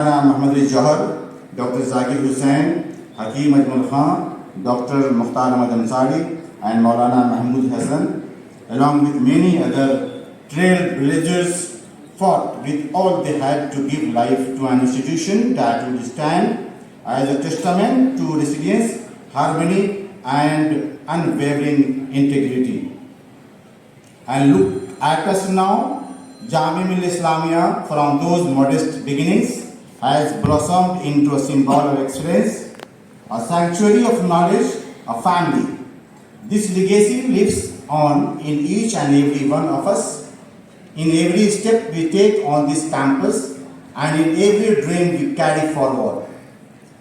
Mohammad Johar, Dr. Zakir Hussain, Hakeem Ajmal Khan, Dr. Mukhtar Ahmad Ansari, and Maulana Mahmood Hassan, along with many other trailblazers, fought with all they had to give life to an institution that would stand as a testament to resilience, harmony, and unwavering integrity. And look at us now, Jamia Millia Islamia, from those modest beginnings, has blossomed into a symbol of excellence, a sanctuary of knowledge, a family. This legacy lives on in each and every one of us, in every step we take on this campus, and in every dream we carry forward.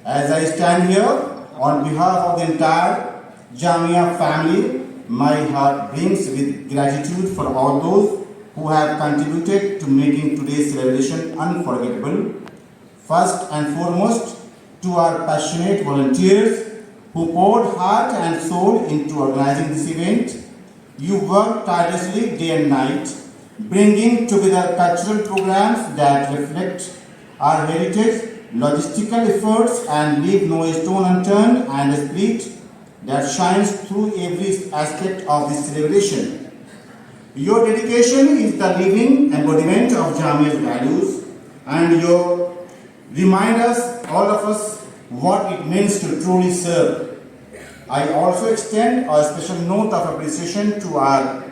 As I stand here on behalf of the entire Jamia family, my heart beams with gratitude for all those who have contributed to making today's celebration unforgettable. First and foremost, to our passionate volunteers who poured heart and soul into organizing this event. You worked tirelessly day and night, bringing together cultural programs that reflect our heritage, logistical efforts, and leave no stone unturned, and a spirit that shines through every aspect of this celebration. Your dedication is the living embodiment of Jamia's values, and your remind us, all of us, what it means to truly serve. I also extend a special note of appreciation to our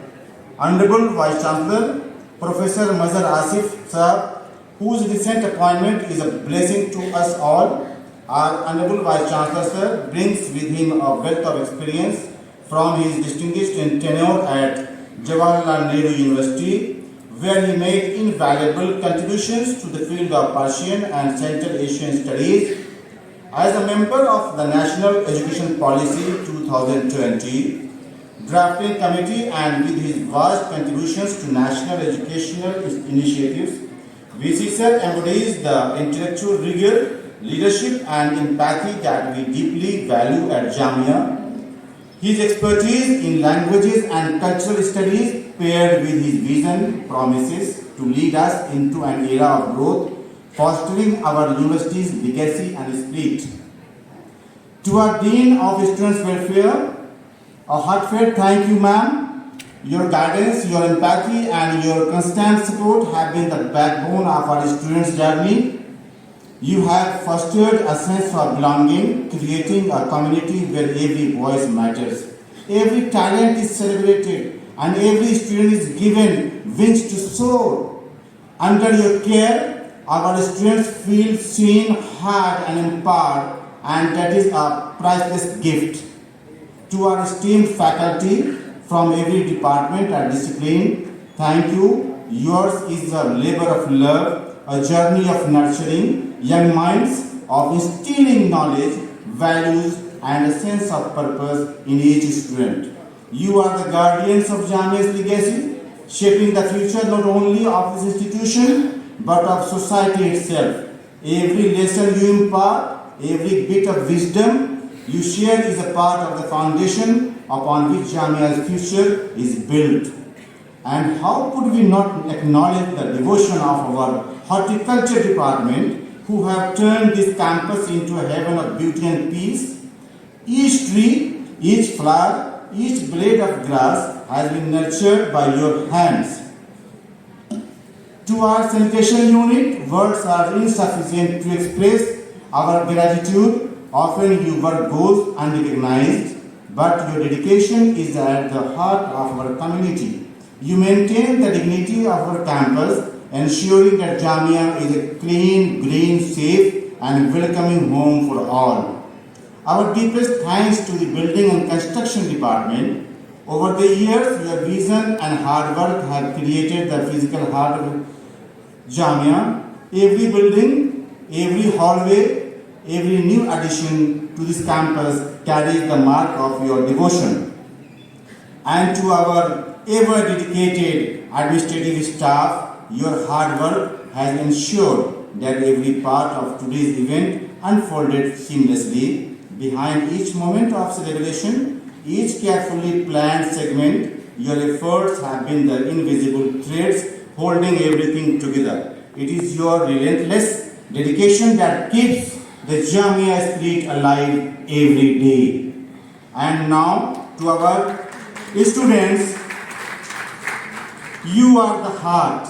Honorable Vice Chancellor, Professor Mazhar Asif Sir, whose recent appointment is a blessing to us all. Our Honorable Vice Chancellor Sir brings with him a wealth of experience from his distinguished tenure at Jawaharlal Nehru University, where he made invaluable contributions to the field of Persian and Central Asian studies. As a member of the National Education Policy 2020 drafting committee, and with his vast contributions to national educational initiatives, VC Sir embodies the intellectual rigor, leadership, and empathy that we deeply value at Jamia. His expertise in languages and cultural studies, paired with his vision, promises to lead us into an era of growth, fostering our university's legacy and spirit. To our Dean of Students' Welfare, a heartfelt thank you, ma'am. Your guidance, your empathy, and your constant support have been the backbone of our students' journey. You have fostered a sense of belonging, creating a community where every voice matters, every talent is celebrated, and every student is given wings to soar. Under your care, our students feel seen, heard, and empowered, and that is a priceless gift. To our esteemed faculty from every department and discipline, thank you. Yours is a labor of love, a journey of nurturing young minds, of instilling knowledge, values, and a sense of purpose in each student. You are the guardians of Jamia's legacy, shaping the future not only of this institution, but of society itself. Every lesson you impart, every bit of wisdom you share is a part of the foundation upon which Jamia's future is built. And how could we not acknowledge the devotion of our horticulture department, who have turned this campus into a heaven of beauty and peace? Each tree, each flower, each blade of grass has been nurtured by your hands. To our sanitation unit, words are insufficient to express our gratitude. Often your work goes unrecognized, but your dedication is at the heart of our community. You maintain the dignity of our campus, ensuring that Jamia is a clean, green, safe, and welcoming home for all. Our deepest thanks to the Building and Construction Department. Over the years, your vision and hard work have created the physical heart of Jamia. Every building, every hallway, every new addition to this campus carries the mark of your devotion. And to our ever dedicated administrative staff, your hard work has ensured that every part of today's event unfolded seamlessly. Behind each moment of celebration, each carefully planned segment, your efforts have been the invisible threads holding everything together. It is your relentless dedication that keeps the Jamia spirit alive every day. And now to our students, you are the heart,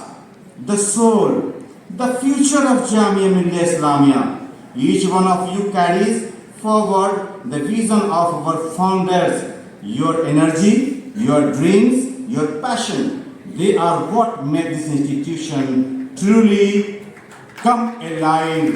the soul, the future of Jamia Millia Islamia. Each one of you carries forward the vision of our founders. Your energy, your dreams, your passion, they are what make this institution truly come alive.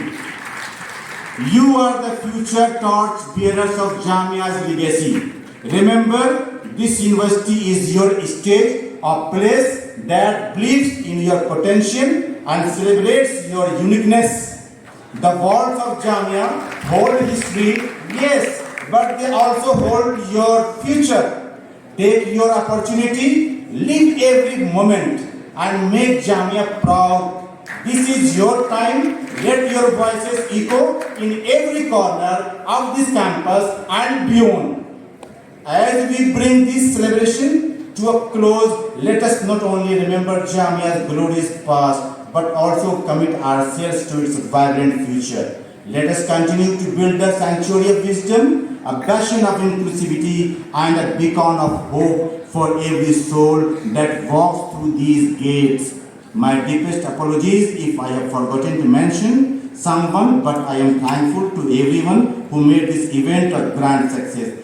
You are the future torch bearers of Jamia's legacy. Remember, this university is your stage, a place that believes in your potential and celebrates your uniqueness. The walls of Jamia hold history, yes, but they also hold your future. Take your opportunity, live every moment, and make Jamia proud. This is your time. Let your voices echo in every corner of this campus and beyond. As we bring this celebration to a close, let us not only remember Jamia's glorious past, but also commit ourselves to its vibrant future. Let us continue to build a sanctuary of wisdom, a bastion of inclusivity, and a beacon of hope for every soul that walks through these gates. My deepest apologies if I have forgotten to mention someone, but I am thankful to everyone who made this event a grand success.